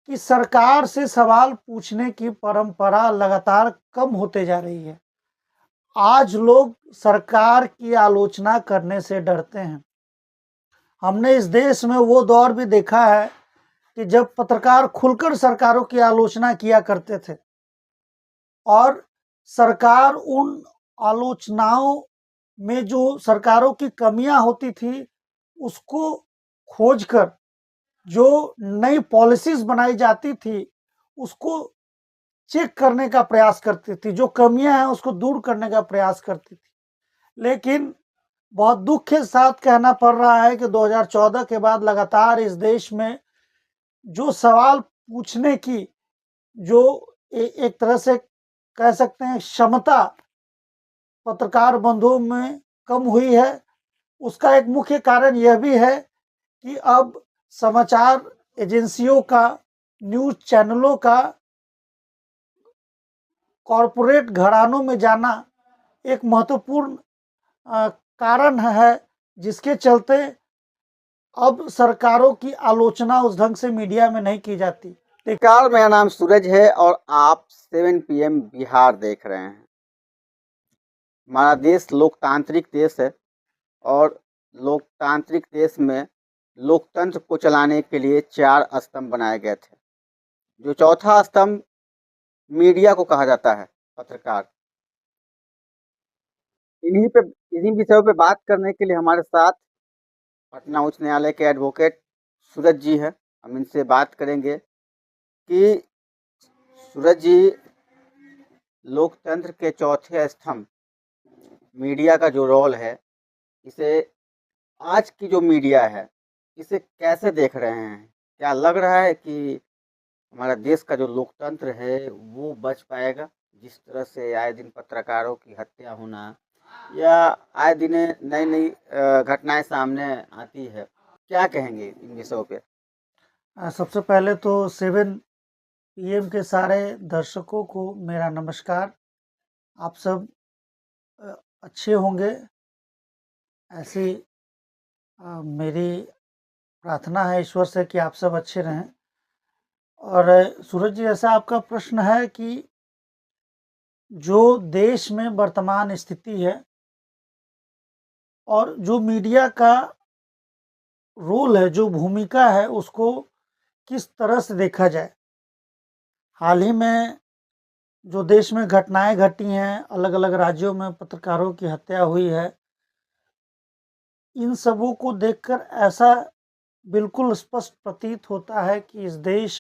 कि सरकार से सवाल पूछने की परंपरा लगातार कम होते जा रही है। आज लोग सरकार की आलोचना करने से डरते हैं। हमने इस देश में वो दौर भी देखा है कि जब पत्रकार खुलकर सरकारों की आलोचना किया करते थे और सरकार उन आलोचनाओं में जो सरकारों की कमियां होती थी उसको खोजकर जो नई पॉलिसीज बनाई जाती थी उसको चेक करने का प्रयास करती थी, जो कमियां हैं उसको दूर करने का प्रयास करती थी। लेकिन बहुत दुख के साथ कहना पड़ रहा है कि 2014 के बाद लगातार इस देश में जो सवाल पूछने की जो एक तरह से कह सकते हैं क्षमता पत्रकार बंधुओं में कम हुई है। उसका एक मुख्य कारण यह भी है कि अब समाचार एजेंसियों का, न्यूज़ चैनलों का कॉरपोरेट घरानों में जाना एक महत्वपूर्ण कारण है, जिसके चलते अब सरकारों की आलोचना उस ढंग से मीडिया में नहीं की जाती। नमस्कार, मेरा नाम सूरज है और आप 7 PM बिहार देख रहे हैं। हमारा देश लोकतांत्रिक देश है और लोकतांत्रिक देश में लोकतंत्र को चलाने के लिए 4 स्तंभ बनाए गए थे। जो चौथा स्तंभ मीडिया को कहा जाता है, पत्रकार। इन्हीं विषयों पे बात करने के लिए हमारे साथ पटना उच्च न्यायालय के एडवोकेट सूरज जी हैं। हम इनसे बात करेंगे कि सूरज जी, लोकतंत्र के चौथे स्तंभ मीडिया का जो रोल है, इसे आज की जो मीडिया है, इसे कैसे देख रहे हैं? क्या लग रहा है कि हमारा देश का जो लोकतंत्र है वो बच पाएगा? जिस तरह से आए दिन पत्रकारों की हत्या होना या आए दिन नई-नई घटनाएं सामने आती है, क्या कहेंगे इन विषयों पे? सबसे पहले तो 7 PM के सारे दर्शकों को मेरा नमस्कार। आप सब अच्छे होंगे, ऐसी मेरी प्रार्थना है ईश्वर से कि आप सब अच्छे रहें। और सूरज जी, ऐसा आपका प्रश्न है कि जो देश में वर्तमान स्थिति है और जो मीडिया का रोल है, जो भूमिका है, उसको किस तरह से देखा जाए। हाल ही में जो देश में घटनाएं घटी हैं, अलग अलग राज्यों में पत्रकारों की हत्या हुई है, इन सबों को देखकर ऐसा बिल्कुल स्पष्ट प्रतीत होता है कि इस देश